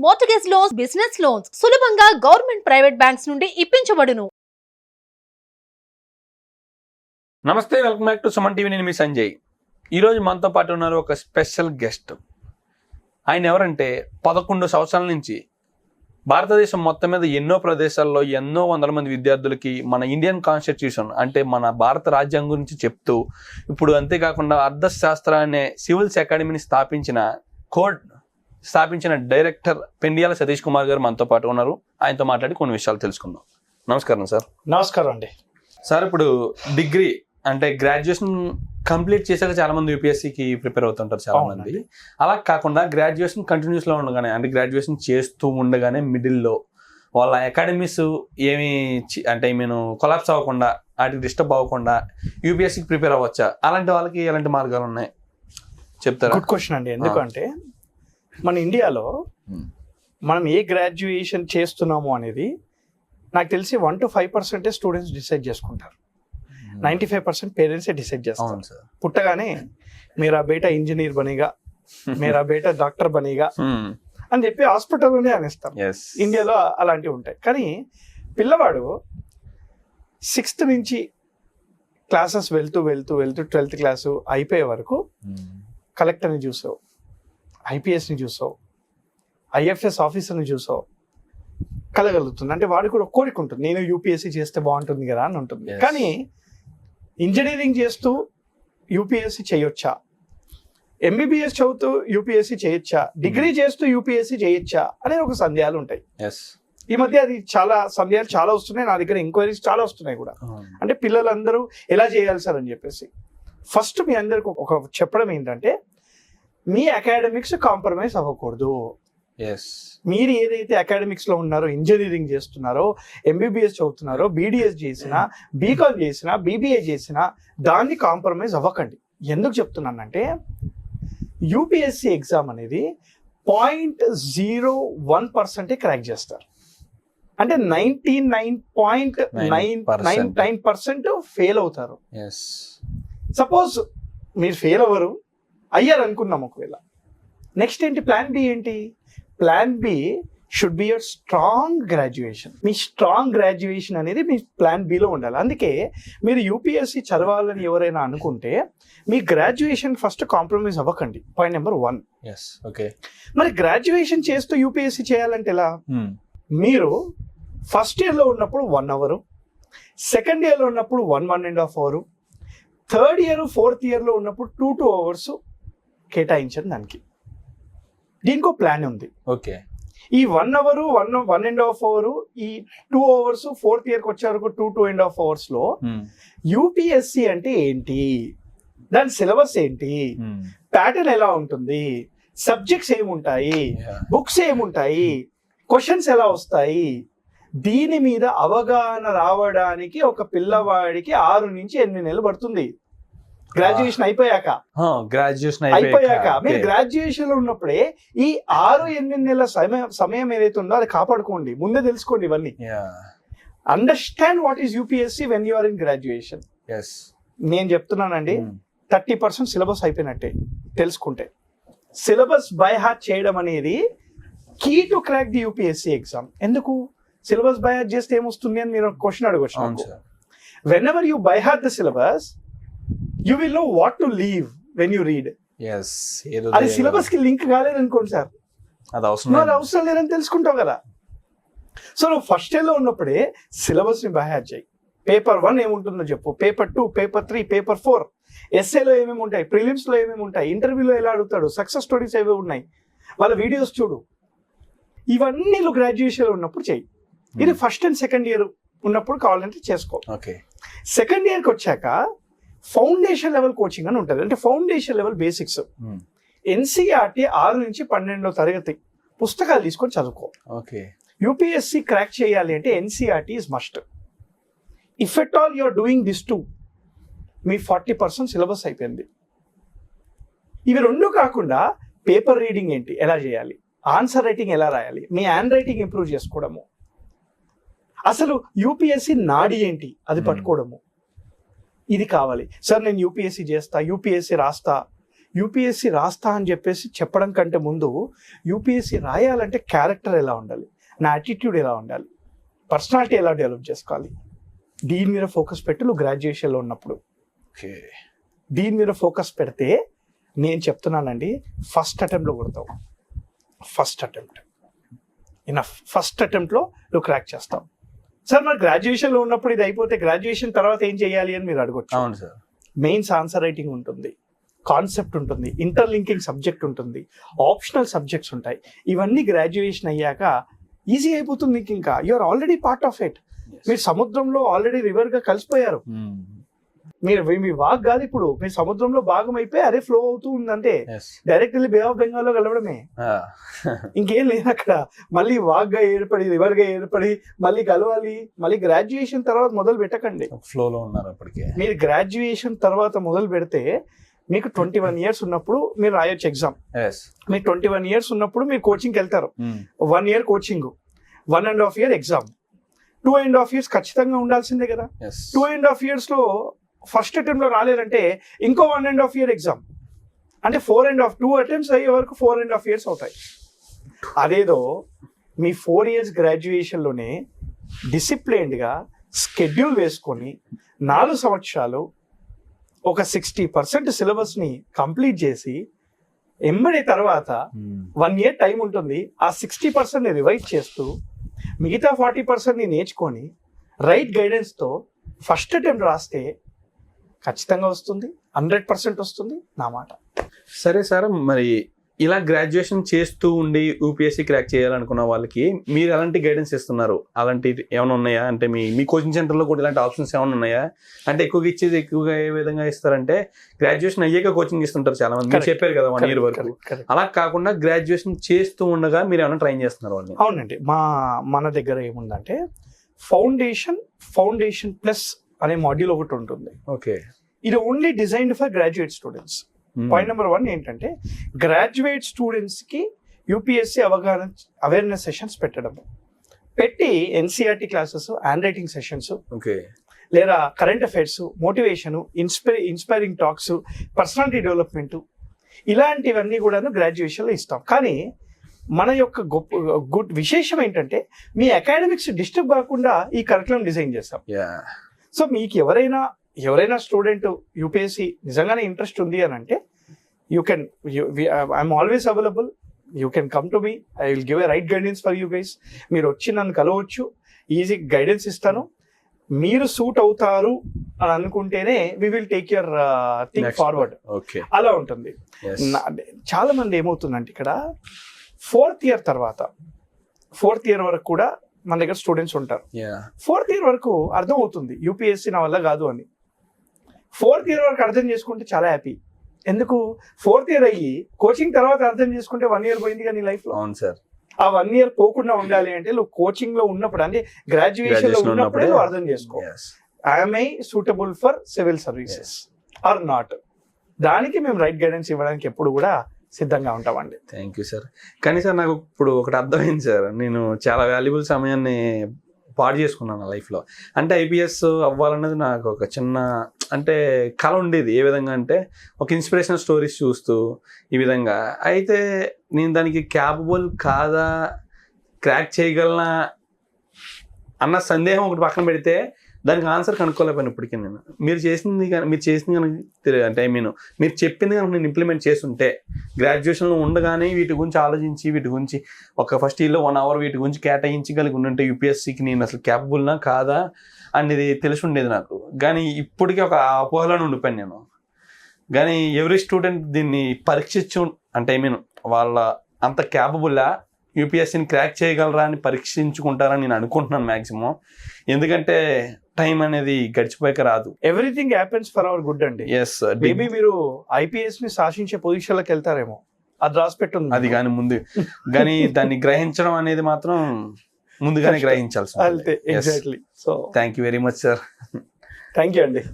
Mortgage loans, business loans సులభంగా government private banks నుండి ఇప్పించబడును. నమస్తే, welcome back to Suman TV. నేను మీ సంజయ్. ఈరోజు మనతో పాటు ఉన్నారు ఒక స్పెషల్ గెస్ట్. ఆయన ఎవరంటే 11 సంవత్సరాల నుంచి భారతదేశం మొత్తం మీద ఎన్నో ప్రదేశాల్లో ఎన్నో వందల మంది విద్యార్థులకి మన ఇండియన్ కాన్స్టిట్యూషన్ అంటే మన భారత రాజ్యాంగం గురించి చెప్తూ, ఇప్పుడు అంతేకాకుండా అర్థశాస్త్ర అనే సివిల్స్ అకాడమీని స్థాపించిన డైరెక్టర్ పెండియాల సతీష్ కుమార్ గారు మనతో పాటు ఉన్నారు. ఆయనతో మాట్లాడి కొన్ని విషయాలు తెలుసుకుందాం. నమస్కారం సార్. నమస్కారం అండి. సార్, ఇప్పుడు డిగ్రీ అంటే గ్రాడ్యుయేషన్ కంప్లీట్ చేశాక చాలా మంది యూపీఎస్సీకి ప్రిపేర్ అవుతుంటారు చాలా మంది. అలా కాకుండా గ్రాడ్యుయేషన్ కంటిన్యూస్ లో ఉండగానే, అంటే గ్రాడ్యుయేషన్ చేస్తూ ఉండగానే మిడిల్లో వాళ్ళ అకాడమీస్ ఏమి అంటే కొలాప్స్ అవ్వకుండా, వాటికి డిస్టర్బ్ అవ్వకుండా యూపీఎస్సీకి ప్రిపేర్ అవ్వచ్చా? అలాంటి వాళ్ళకి ఎలాంటి మార్గాలు ఉన్నాయి చెప్తారా? గుడ్ క్వశ్చన్ అండి. ఎందుకంటే మన ఇండియాలో మనం ఏ గ్రాడ్యుయేషన్ చేస్తున్నాము అనేది నాకు తెలిసి 1 to 5% స్టూడెంట్స్ డిసైడ్ చేసుకుంటారు. 95% పేరెంట్సే డిసైడ్ చేస్తారు. పుట్టగానే మేరా బేటా ఇంజనీర్ బనేగా, మేరా బేటా డాక్టర్ బనేగా అని చెప్పి హాస్పిటల్లోనే అనేస్తారు. ఇండియాలో అలాంటివి ఉంటాయి. కానీ పిల్లవాడు 6th నుంచి క్లాసెస్ వెళ్తూ 12th క్లాసు అయిపోయే వరకు కలెక్టర్ని చూసావు, ఐపీఎస్ని చూసావు, ఐఎఫ్ఎస్ ఆఫీసర్ని చూసావు, కలగలుగుతుంది. అంటే వాడికి కూడా కోరిక ఉంటుంది, నేను యూపీఎస్సీ చేస్తే బాగుంటుంది కదా అని ఉంటుంది. కానీ ఇంజనీరింగ్ చేస్తూ యూపీఎస్సీ చేయొచ్చా, ఎంబీబీఎస్ చదువుతూ యూపీఎస్సీ చేయొచ్చా, డిగ్రీ చేస్తూ యూపీఎస్సీ చేయొచ్చా అనేది ఒక సందేహాలు ఉంటాయి. ఈ మధ్య అది సందేహాలు చాలా వస్తున్నాయి. నా దగ్గర ఎంక్వైరీస్ చాలా వస్తున్నాయి కూడా. అంటే పిల్లలందరూ ఎలా చేయాలి సార్ అని చెప్పేసి. ఫస్ట్ మీ అందరికి ఒక చెప్పడం ఏంటంటే, మీ అకాడమిక్స్ కాంప్రమైజ్ అవ్వకూడదు. మీరు ఏదైతే అకాడమిక్స్ లో ఉన్నారో, ఇంజనీరింగ్ చేస్తున్నారో, ఎంబీబీఎస్ చదువుతున్నారో, బీడీఎస్ చేసినా, బీకామ్ చేసినా, బీబీఏ చేసినా దాన్ని కాంప్రమైజ్ అవ్వకండి. ఎందుకు చెప్తున్నానంటే, యూపీఎస్సీ ఎగ్జామ్ అనేది 0.01% క్రాక్ చేస్తారు. అంటే 99.99% ఫెయిల్ అవుతారు. సపోజ్ మీరు ఫెయిల్ అవ్వరు, అయ్యారు అనుకున్నాం ఒకవేళ. నెక్స్ట్ ఏంటి? ప్లాన్ బి ఏంటి? Plan B should be your strong graduation. మీ స్ట్రాంగ్ గ్రాడ్యుయేషన్ అనేది మీ ప్లాన్ బిలో ఉండాలి. అందుకే మీరు యూపీఎస్సీ చదవాలని ఎవరైనా అనుకుంటే మీ గ్రాడ్యుయేషన్ ఫస్ట్ కాంప్రమైజ్ అవ్వకండి. Point number 1. మరి గ్రాడ్యుయేషన్ చేస్తూ యూపీఎస్సీ చేయాలంటే ఎలా? మీరు ఫస్ట్ ఇయర్లో ఉన్నప్పుడు 1 hour, సెకండ్ ఇయర్లో ఉన్నప్పుడు 1.5 hour, థర్డ్ ఇయర్ 4th ఇయర్లో ఉన్నప్పుడు 2 hours కేటాయించండి దానికి. దీనికి ఒక ప్లాన్ ఉంది. ఈ 1 hour, 1.5 hour, ఈ 2 hours 4th ఇయర్కి వచ్చే వరకు 2.5 hours లో యూపీఎస్సీ అంటే ఏంటి, దాని సిలబస్ ఏంటి, ప్యాటర్న్ ఎలా ఉంటుంది, సబ్జెక్ట్స్ ఏముంటాయి, బుక్స్ ఏముంటాయి, క్వశ్చన్స్ ఎలా వస్తాయి, దీని మీద అవగాహన రావడానికి ఒక పిల్లవాడికి 6 నుంచి 8 నెలలు పడుతుంది. గ్రాడ్యుయేషన్ అయిపోయాక మీరు గ్రాడ్యుయేషన్ లో ఉన్నప్పుడే ఈ 6-8 నెలల సమయం ఏదైతే ఉందో అది కాపాడుకోండి. ముందే తెలుసుకోండి ఇవన్నీ. Understand what is UPSC when you are in graduation. నేను చెప్తున్నానండి, 30% సిలబస్ అయిపోయినట్టే తెలుసుకుంటే. సిలబస్ బై హార్ట్ చేయడం అనేది key to crack the UPSC exam. ఎందుకు? సిలబస్ బై హార్ట్ చేస్తే ఏమొస్తుంది అని మీరు క్వశ్చన్ అడగొచ్చు. Whenever you by heart the syllabus, you will know what to leave when you read. అది సిలబస్ కి లింక్ కాలేదనుకోండి సార్, అది అవసరం లేదని తెలుసుకుంటావు కదా. సో నువ్వు ఫస్ట్ ఇయర్ లో ఉన్నప్పుడే సిలబస్ ని బైహార్ట్ చేయి. పేపర్ 1 ఏముంటుందో చెప్పు, పేపర్ 2, పేపర్ 3, పేపర్ 4, ఎస్ఏలో ఏమేమి ఉంటాయి, ప్రిలిమ్స్ లో ఏమేమి ఉంటాయి, ఇంటర్వ్యూలో ఎలా అడుగుతాడు, సక్సెస్ స్టోరీస్ ఏవే ఉన్నాయి, వాళ్ళ వీడియోస్ చూడు. ఇవన్నీ నువ్వు గ్రాడ్యుయేషన్ లో ఉన్నప్పుడు చెయ్యి. ఇది ఫస్ట్ అండ్ సెకండ్ ఇయర్ ఉన్నప్పుడు కావాలంటే చేసుకో. సెకండ్ ఇయర్కి వచ్చాక ఫౌండేషన్ లెవెల్ కోచింగ్ అని ఉంటుంది. అంటే ఫౌండేషన్ లెవెల్ బేసిక్స్. ఎన్సీఆర్టీ 6 నుంచి 12వ తరగతి పుస్తకాలు తీసుకొని చదువుకో. యూపీఎస్సీ క్రాక్ చేయాలి అంటే NCERT is must. If at all you're doing this too, మీ 40% సిలబస్ అయిపోయింది. ఇవి 2 కాకుండా పేపర్ రీడింగ్ ఏంటి, ఎలా చేయాలి, ఆన్సర్ రైటింగ్ ఎలా రాయాలి, మీ హ్యాండ్ రైటింగ్ ఇంప్రూవ్ చేసుకోవడము, అసలు యూపీఎస్సీ నాడి ఏంటి అది పట్టుకోవడము, ఇది కావాలి. సార్ నేను యూపీఎస్సీ చేస్తా, యూపీఎస్సీ రాస్తా, యూపీఎస్సీ రాస్తా అని చెప్పేసి చెప్పడం కంటే ముందు యూపీఎస్సీ రాయాలంటే క్యారెక్టర్ ఎలా ఉండాలి, నా యాటిట్యూడ్ ఎలా ఉండాలి, పర్సనాలిటీ ఎలా డెవలప్ చేసుకోవాలి, దీని మీద ఫోకస్ పెట్టు నువ్వు గ్రాడ్యుయేషన్లో ఉన్నప్పుడు. దీని మీద ఫోకస్ పెడితే నేను చెప్తున్నానండి, ఫస్ట్ అటెంప్ట్లో కొడతావు. ఫస్ట్ అటెంప్ట్లో నువ్వు క్రాక్ చేస్తావు. సార్ మరి గ్రాడ్యుయేషన్లో ఉన్నప్పుడు ఇది అయిపోతే గ్రాడ్యుయేషన్ తర్వాత ఏం చేయాలి అని మీరు అడగొచ్చు. అవును సార్. మెయిన్స్ ఆన్సర్ రైటింగ్ ఉంటుంది, కాన్సెప్ట్ ఉంటుంది, ఇంటర్లింకింగ్ సబ్జెక్ట్ ఉంటుంది, ఆప్షనల్ సబ్జెక్ట్స్ ఉంటాయి. ఇవన్నీ గ్రాడ్యుయేషన్ అయ్యాక ఈజీ అయిపోతుంది మీకు. ఇంకా you're already part of it. మీరు సముద్రంలో ఆల్రెడీ రివర్గా కలిసిపోయారు. మీరు మీ వాగ్ కాదు ఇప్పుడు, మీ సముద్రంలో భాగం అయిపోయి అదే ఫ్లో అవుతూ ఉందంటే డైరెక్ట్ వెళ్ళి బే ఆఫ్ బెంగాల్లో కలవడమే, ఇంకేం లేదు అక్కడ. మళ్ళీ వాగ్గా ఏర్పడి రివర్గా ఏర్పడి మళ్ళీ కలవాలి. మళ్ళీ గ్రాడ్యుయేషన్ తర్వాత మొదలు పెట్టకండి, ఫ్లోలో ఉన్నారు అప్పటికే. మీరు గ్రాడ్యుయేషన్ తర్వాత మొదలు పెడితే మీకు 21 years ఉన్నప్పుడు మీరు రాయొచ్చు ఎగ్జామ్. మీరు 21 years ఉన్నప్పుడు మీరు కోచింగ్కి వెళ్తారు. 1 year coaching, 1.5 year exam, 2.5 years ఖచ్చితంగా ఉండాల్సిందే కదా. 2.5 years లో ఫస్ట్ అటెంప్ట్లో రాలేదంటే ఇంకో 1.5 year ఎగ్జామ్, అంటే 2 attempts అయ్యే వరకు 4.5 years అవుతాయి. అదేదో మీ 4 years గ్రాడ్యుయేషన్లోనే డిసిప్లైన్డ్గా స్కెడ్యూల్ వేసుకొని 4 సంవత్సరాలు ఒక 60% సిలబస్ని కంప్లీట్ చేసి ఎంబడే తర్వాత 1 year టైం ఉంటుంది. ఆ 60% రివైజ్ చేస్తూ మిగతా 40% నేర్చుకొని రైట్ గైడెన్స్తో ఫస్ట్ అటెంప్ట్ రాస్తే ఖచ్చితంగా వస్తుంది, 100% వస్తుంది నా మాట. సరే సార్, మరి ఇలా గ్రాడ్యుయేషన్ చేస్తూ ఉండి యూపీఎస్సీ క్రాక్ చేయాలనుకున్న వాళ్ళకి మీరు ఎలాంటి గైడెన్స్ ఇస్తున్నారు? అలాంటి ఏమైనా ఉన్నాయా? అంటే మీ కోచింగ్ సెంటర్లో కూడా ఇలాంటి ఆప్షన్స్ ఏమైనా ఉన్నాయా? అంటే ఎక్కువగా ఎక్కువగా ఏ విధంగా ఇస్తారంటే గ్రాడ్యుయేషన్ అయ్యాక కోచింగ్ ఇస్తుంటారు చాలా మంది, మీరు చెప్పారు కదా 1 year వరకు. అలా కాకుండా గ్రాడ్యుయేషన్ చేస్తూ ఉండగా మీరు ఏమైనా ట్రైన్ చేస్తున్నారు వాళ్ళని? అవునండి, మన దగ్గర ఏముందంటే ఫౌండేషన్ ప్లస్ అనే మాడ్యూల్ ఒకటి ఉంటుంది. ఓకే, ఇది only designed for graduate students. Point number 1 ఏంటంటే గ్రాడ్యుయేట్ స్టూడెంట్స్ కి యూపీఎస్సీ అవేర్నెస్ సెషన్స్ పెట్టి NCERT classes, hand writing sessions, లేదా current affairs, motivation, inspiring talks, personality development, ఇలాంటివన్నీ కూడా గ్రాడ్యుయేషన్లో ఇస్తాం. కానీ మన యొక్క గుడ్ విశేషం ఏంటంటే మీ అకాడమిక్స్ డిస్టర్బ్ కాకుండా ఈ కరికులం డిజైన్ చేస్తాం. సో మీకు ఎవరైనా స్టూడెంట్ యూపీఎస్సీ నిజంగానే ఇంట్రెస్ట్ ఉంది అని అంటే I'm always available. You can come to me, I will give a right guidance for you guys. మీరు వచ్చి నన్ను కలవచ్చు, ఈజీ గైడెన్స్ ఇస్తాను. మీరు సూట్ అవుతారు అని అనుకుంటేనే we will take your thing forward. అలా ఉంటుంది. చాలా మంది ఏమవుతుందంటే ఇక్కడ 4th year తర్వాత 4th year వరకు కూడా మన దగ్గర స్టూడెంట్స్ ఉంటారు. 4th year వరకు అర్థం అవుతుంది యూపీఎస్సీ నా వల్ల కాదు అని. 4th year వరకు అర్థం చేసుకుంటే చాలా హ్యాపీ. ఎందుకు 4th year అయ్యి కోచింగ్ తర్వాత అర్థం చేసుకుంటే 1 year పోయింది కానీ లైఫ్ లో. అవును సార్. ఆ 1 year పోకుండా ఉండాలి అంటే నువ్వు కోచింగ్ లో ఉన్నప్పుడు, అంటే గ్రాడ్యుయేషన్ లో ఉన్నప్పుడే నువ్వు అర్థం చేసుకో, am I suitable for civil services or not. దానికి మేము రైట్ గైడెన్స్ ఇవ్వడానికి ఎప్పుడు కూడా సిద్ధంగా ఉంటామండి. Thank you sir. కానీ సార్ నాకు ఇప్పుడు ఒకటి అర్థమైంది సార్, నేను చాలా వాల్యుబుల్ సమయాన్ని పాడు చేసుకున్నాను లైఫ్లో. అంటే ఐపీఎస్ అవ్వాలన్నది నాకు ఒక చిన్న కళ ఉండేది. ఏ విధంగా అంటే ఒక ఇన్స్పిరేషనల్ స్టోరీస్ చూస్తూ ఈ విధంగా. అయితే నేను దానికి క్యాపబుల్ కాదా, క్రాక్ చేయగలనా అన్న సందేహం ఒకటి పక్కన పెడితే దానికి ఆన్సర్ కనుక్కోలేకపోయాను ఇప్పటికీ నేను. మీరు చేసింది కనుక అంటే మీరు చెప్పింది కనుక నేను ఇంప్లిమెంట్ చేస్తుంటే గ్రాడ్యుయేషన్లో ఉండగానే వీటి గురించి ఆలోచించి వీటి గురించి ఒక ఫస్ట్ ఇయర్లో 1 hour వీటి గురించి కేటాయించగలిగి ఉంటే యూపీఎస్సీకి నేను అసలు క్యాపబుల్నా కాదా అనేది తెలిసి ఉండేది నాకు. కానీ ఇప్పటికీ ఒక అపోహలను ఉండిపోయాను నేను. కానీ ఎవ్రీ స్టూడెంట్ దీన్ని పరీక్షించు వాళ్ళ అంత క్యాపబుల్లా, యూపీఎస్సీని క్రాక్ చేయగలరా అని పరీక్షించుకుంటారని నేను అనుకుంటున్నాను మ్యాక్సిమం. ఎందుకంటే టైం అనేది గడిచిపోయాక రాదు. Everything happens for hour good అండి. ఎస్, మేబీ మీరు ఐపీఎస్ ని శాసించే పొజిషన్లోకి వెళ్తారేమో, అది రాసిపెట్టుంది అది. కానీ ముందు కానీ దాన్ని గ్రహించడం అనేది మాత్రం ముందుగానే గ్రహించాల్సి. Exactly. So thank you very much sir. Thank you అండి.